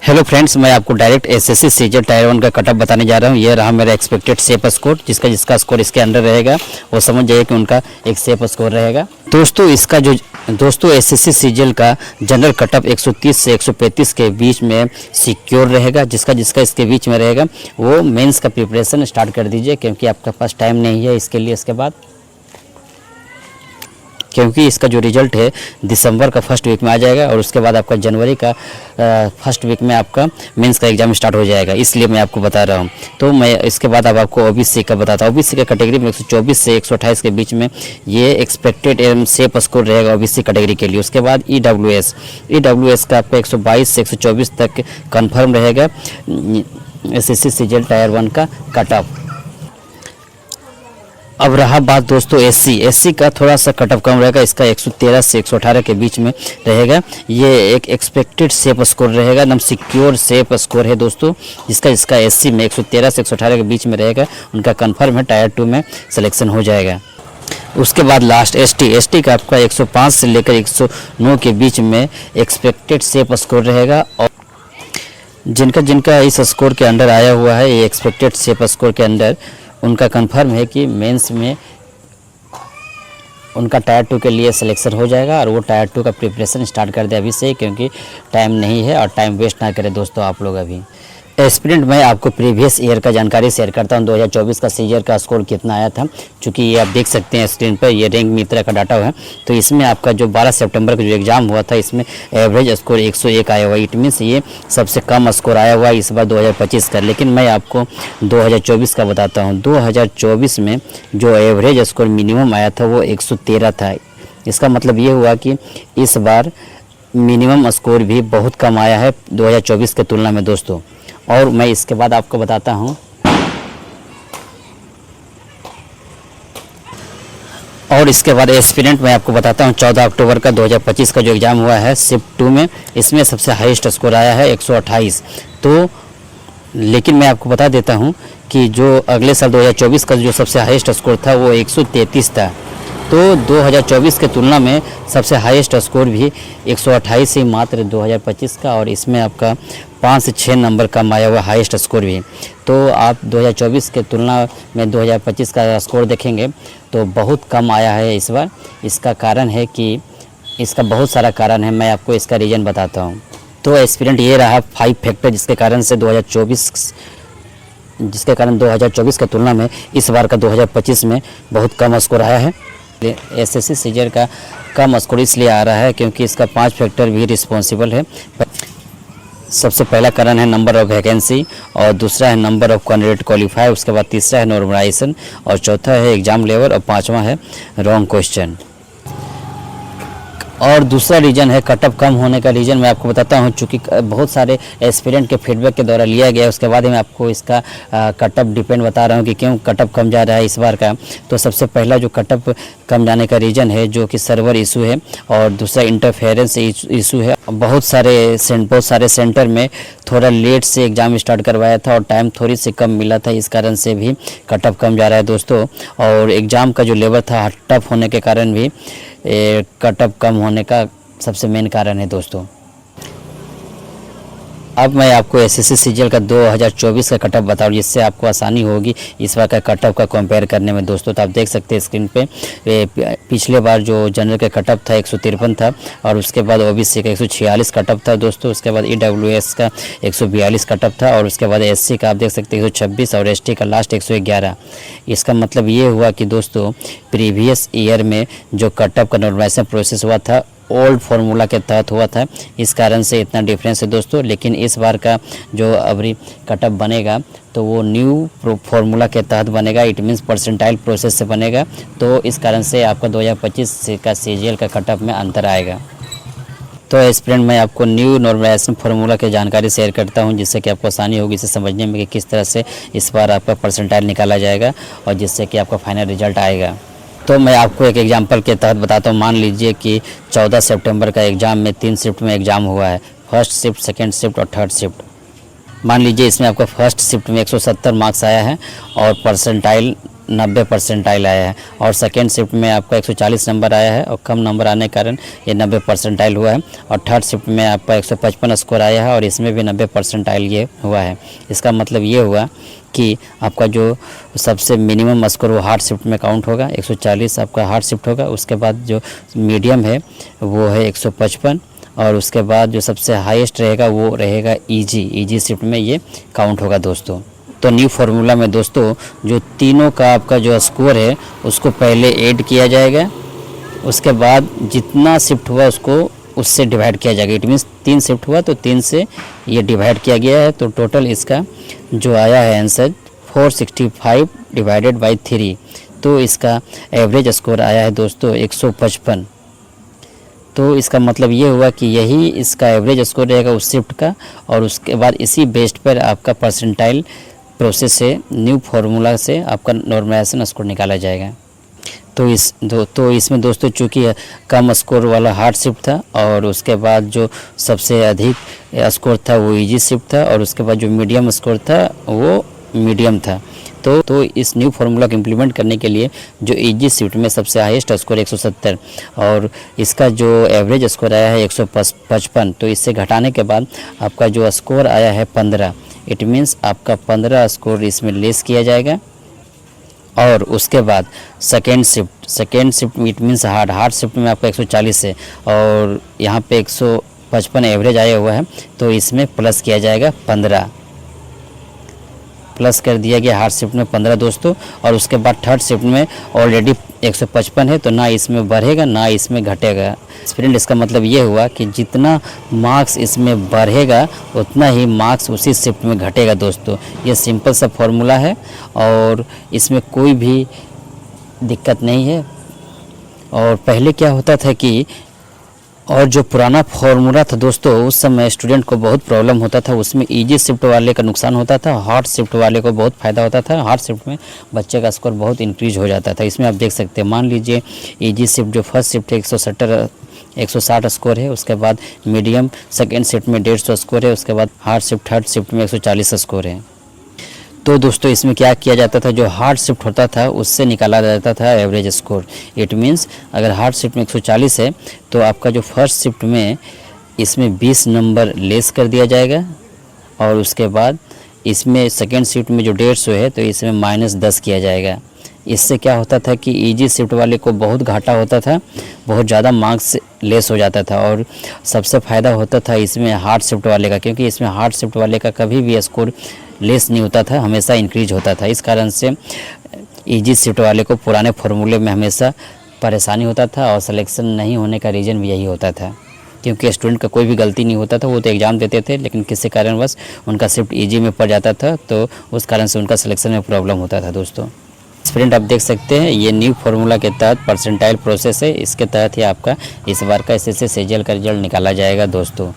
Hello friends, मैं आपको direct SSC CGL tyre 1 का कटअप बताने जा रहा हूँ। ये रहा मेरा एक्सपेक्टेड सेफ स्कोर। जिसका स्कोर इसके अंडर रहेगा वो समझ जाइए कि उनका एक सेफ स्कोर रहेगा। दोस्तों एसएससी सीजीएल का जनरल कटअप 130 से 135 के बीच में सिक्योर रहेगा। जिसका इसके बीच में रहेगा वो मेंस का प्रिपरेशन स्टार्ट कर दीजिए, क्योंकि आपके पास टाइम नहीं है इसके लिए। इसके बाद क्योंकि इसका जो रिजल्ट है दिसंबर का फर्स्ट वीक में आ जाएगा और उसके बाद आपका जनवरी का फर्स्ट वीक में आपका मेंस का एग्जाम स्टार्ट हो जाएगा, इसलिए मैं आपको बता रहा हूँ। तो मैं इसके बाद अब आपको ओबीसी का बताता हूँ। ओबीसी का कैटेगरी में 124 से 128 के बीच में ये एक्सपेक्टेड एवं सेफ स्कोर रहेगा ओबीसी कैटेगरी के लिए। उसके बाद ईडब्ल्यूएस का आपका 122 से 124 तक कन्फर्म रहेगा एसएससी सीजीएल टायर 1 का कटअप। अब रहा बात दोस्तों एससी का थोड़ा सा कटअप कम रहेगा। इसका 113 से 118 के बीच में रहेगा। ये एक एक्सपेक्टेड सेफ स्कोर रहेगा, एकदम सिक्योर सेफ स्कोर है दोस्तों। इसका एससी में 113 से 118 के बीच में रहेगा, उनका कंफर्म है टायर 2 में सिलेक्शन हो जाएगा। उसके बाद लास्ट एसटी का आपका 105 से लेकर 109 के बीच में एक्सपेक्टेड सेफ स्कोर रहेगा। और जिनका इस स्कोर के अंडर आया हुआ है, ये एक्सपेक्टेड सेफ स्कोर के अंडर, उनका कंफर्म है कि मेंस में उनका टायर 2 के लिए सिलेक्शन हो जाएगा और वो टायर 2 का प्रिपरेशन स्टार्ट कर दे अभी से, क्योंकि टाइम नहीं है और टाइम वेस्ट ना करें दोस्तों आप लोग। अभी एस्पिरेंट मैं आपको प्रीवियस ईयर का जानकारी शेयर करता हूं। 2024 का सीजीएल का स्कोर कितना आया था, चूँकि ये आप देख सकते हैं स्क्रीन पर, ये रैंक मित्रा का डाटा है। तो इसमें आपका जो 12 सितंबर का जो एग्ज़ाम हुआ था, इसमें एवरेज स्कोर 101 आया हुआ। इट मीन्स ये सबसे कम स्कोर आया हुआ इस बार 2025 का। लेकिन मैं आपको 2024 का बताता हूँ। 2024 में जो एवरेज स्कोर मिनिमम आया था वो 113 था। इसका मतलब ये हुआ कि इस बार मिनिमम स्कोर भी बहुत कम आया है 2024 के तुलना में दोस्तों। और मैं इसके बाद आपको बताता हूं, और इसके बाद एस्पिरेंट मैं आपको बताता हूं 14 अक्टूबर का 2025 का जो एग्ज़ाम हुआ है शिफ्ट 2 में, इसमें सबसे हाईएस्ट स्कोर आया है 128। तो लेकिन मैं आपको बता देता हूं कि जो अगले साल 2024 का जो सबसे हाईएस्ट स्कोर था वो 133 था। तो 2024 के तुलना में सबसे हाईएस्ट स्कोर भी 128 ही मात्र 2025 का, और इसमें आपका 5 से 6 नंबर कम आया हुआ हाईएस्ट स्कोर भी। तो आप 2024 के तुलना में 2025 का स्कोर देखेंगे तो बहुत कम आया है इस बार। इसका कारण है कि इसका बहुत सारा कारण है, मैं आपको इसका रीज़न बताता हूँ। तो एस्पिरेंट ये रहा 5 फैक्टर जिसके कारण 2024 की तुलना में इस बार का 2025 में बहुत कम स्कोर आया है। एसएससी सीजीएल का कम स्कोर इसलिए आ रहा है क्योंकि इसका 5 फैक्टर भी रिस्पॉन्सिबल है। सबसे पहला कारण है नंबर ऑफ वैकेंसी, और दूसरा है नंबर ऑफ कैंडिडेट क्वालिफाई, उसके बाद तीसरा है नॉर्मलाइजेशन, और चौथा है एग्जाम लेवल, और पांचवा है रॉन्ग क्वेश्चन। और दूसरा रीज़न है कटअप कम होने का रीज़न मैं आपको बताता हूं। चूँकि बहुत सारे एस्पिरेंट के फीडबैक के द्वारा लिया गया, उसके बाद मैं आपको इसका कटअप डिपेंड बता रहा हूं कि क्यों कटअप कम जा रहा है इस बार का। तो सबसे पहला जो कटअप कम जाने का रीज़न है जो कि सर्वर इशू है, और दूसरा इंटरफेरेंस इशू है। बहुत सारे सेंटर में थोड़ा लेट से एग्ज़ाम स्टार्ट करवाया था और टाइम थोड़ी सी कम मिला था, इस कारण से भी कटअप कम जा रहा है दोस्तों। और एग्ज़ाम का जो लेवल था टफ होने के कारण भी कटअप कम होने का सबसे मेन कारण है दोस्तों। अब मैं आपको एसएससी सीजीएल का 2024 का कटअप बताऊँ, जिससे आपको आसानी होगी इस बार का कटअप का कंपेयर करने में दोस्तों। तो आप देख सकते हैं स्क्रीन पे, पिछले बार जो जनरल का कटअप था 153 था, और उसके बाद ओबीसी का 146 कटअप था दोस्तों। उसके बाद ईडब्ल्यूएस का 142 कटअप था, और उसके बाद एससी का आप देख सकते हैं 126, और एसटी का लास्ट 111। इसका मतलब ये हुआ कि दोस्तों प्रीवियस ईयर में जो कटअप का नॉर्मलाइजेशन प्रोसेस हुआ था ओल्ड फार्मूला के तहत हुआ था, इस कारण से इतना डिफरेंस है दोस्तों। लेकिन इस बार का जो अभी कटअप बनेगा तो वो न्यू फार्मूला के तहत बनेगा। इट मीन्स परसेंटाइल प्रोसेस से बनेगा। तो इस कारण से आपका 2025 का सीजीएल का कटअप में अंतर आएगा। तो एस्पिरेंट मैं आपको न्यू नॉर्मलाइजेशन फार्मूला की जानकारी शेयर करता हूं, जिससे कि आपको आसानी होगी इसे समझने में कि किस तरह से इस बार आपका परसेंटाइल निकाला जाएगा और जिससे कि आपका फाइनल रिजल्ट आएगा। तो मैं आपको एक एग्जांपल के तहत बताता हूँ। मान लीजिए कि 14 सितंबर का एग्ज़ाम में 3 शिफ्ट में एग्ज़ाम हुआ है, फर्स्ट शिफ्ट, सेकंड शिफ्ट और थर्ड शिफ्ट। मान लीजिए इसमें आपका फर्स्ट शिफ्ट में 170 मार्क्स आया है और परसेंटाइल 90 परसेंटाइल आया है, और सेकेंड शिफ्ट में आपका 140 नंबर आया है और कम नंबर आने के कारण ये 90 परसेंटाइल हुआ है। और थर्ड शिफ्ट में आपका 155 स्कोर आया है और इसमें भी 90 परसेंटाइल ये हुआ है। इसका मतलब ये हुआ कि आपका जो सबसे मिनिमम स्कोर वो हार्ड शिफ्ट में काउंट होगा, 140 आपका हार्ड शिफ्ट होगा। उसके बाद जो मीडियम है वो है 155, और उसके बाद जो सबसे हाईएस्ट रहेगा वो रहेगा ईजी शिफ्ट में ये काउंट होगा दोस्तों। तो न्यू फार्मूला में दोस्तों जो तीनों का आपका जो स्कोर है उसको पहले ऐड किया जाएगा, उसके बाद जितना शिफ्ट हुआ उसको उससे डिवाइड किया जाएगा। इट मीन्स 3 शिफ्ट हुआ तो 3 से ये डिवाइड किया गया है, तो टोटल इसका जो आया है आंसर 465 डिवाइडेड बाई 3, तो इसका एवरेज स्कोर आया है दोस्तों 155। तो इसका मतलब ये हुआ कि यही इसका एवरेज स्कोर रहेगा उस शिफ्ट का, और उसके बाद इसी बेस्ड पर आपका परसेंटाइल प्रोसेस से न्यू फार्मूला से आपका नॉर्मलाइजेशन स्कोर निकाला जाएगा। तो इसमें दोस्तों चूँकि कम स्कोर वाला हार्ड शिफ्ट था, और उसके बाद जो सबसे अधिक स्कोर था वो इजी शिफ्ट था, और उसके बाद जो मीडियम स्कोर था वो मीडियम था। तो इस न्यू फार्मूला को इम्प्लीमेंट करने के लिए जो इजी शिफ्ट में सबसे हाईएस्ट स्कोर 170 और इसका जो एवरेज स्कोर आया है 155, तो इससे घटाने के बाद आपका जो स्कोर आया है 15, इट मीन्स आपका 15 स्कोर इसमें लेस किया जाएगा। और उसके बाद second shift it means hard shift में आपका 140 है और यहाँ पे 155 एवरेज आया हुआ है, तो इसमें प्लस किया जाएगा 15, प्लस कर दिया गया हार्ड शिफ्ट में 15 दोस्तों। और उसके बाद थर्ड शिफ्ट में ऑलरेडी 155 है, तो ना इसमें बढ़ेगा ना इसमें घटेगा। फ्रेंड इसका मतलब ये हुआ कि जितना मार्क्स इसमें बढ़ेगा उतना ही मार्क्स उसी शिफ्ट में घटेगा दोस्तों। ये सिंपल सा फॉर्मूला है और इसमें कोई भी दिक्कत नहीं है। और पहले क्या होता था कि और जो पुराना फार्मूला था दोस्तों उस समय स्टूडेंट को बहुत प्रॉब्लम होता था, उसमें इजी शिफ्ट वाले का नुकसान होता था, हार्ड शिफ्ट वाले को बहुत फ़ायदा होता था। हार्ड शिफ्ट में बच्चे का स्कोर बहुत इंक्रीज हो जाता था। इसमें आप देख सकते हैं, मान लीजिए इजी शिफ्ट जो फर्स्ट शिफ्ट है 160 स्कोर है, उसके बाद मीडियम सेकेंड शिफ्ट में 150 स्कोर है, उसके बाद हार्ड शिफ्ट थर्ड शिफ्ट में 140 स्कोर है। तो दोस्तों इसमें क्या किया जाता था, जो हार्ड शिफ्ट होता था उससे निकाला जाता था एवरेज स्कोर। इट मीन्स अगर हार्ड शिफ्ट में 140 है तो आपका जो फर्स्ट शिफ्ट में इसमें 20 नंबर लेस कर दिया जाएगा, और उसके बाद इसमें सेकेंड शिफ्ट में जो 150 है तो इसमें -10 किया जाएगा। इससे क्या होता था कि इजी शिफ्ट वाले को बहुत घाटा होता था, बहुत ज़्यादा मार्क्स लेस हो जाता था, और सबसे फ़ायदा होता था इसमें हार्ड शिफ्ट वाले का, क्योंकि इसमें हार्ड शिफ्ट वाले का कभी भी स्कोर लेस नहीं होता था, हमेशा इंक्रीज होता था। इस कारण से इजी शिफ्ट वाले को पुराने फार्मूले में हमेशा परेशानी होता था, और सिलेक्शन नहीं होने का रीज़न भी यही होता था, क्योंकि स्टूडेंट का कोई भी गलती नहीं होता था, वो तो एग्ज़ाम देते थे लेकिन किसी कारणवश उनका शिफ्ट इजी में पड़ जाता था, तो उस कारण से उनका सिलेक्शन में प्रॉब्लम होता था दोस्तों। फ्रेंड आप देख सकते हैं ये न्यू फार्मूला के तहत परसेंटाइल प्रोसेस है, इसके तहत ही आपका इस बार का SSC CGL का रिजल्ट निकाला जाएगा दोस्तों।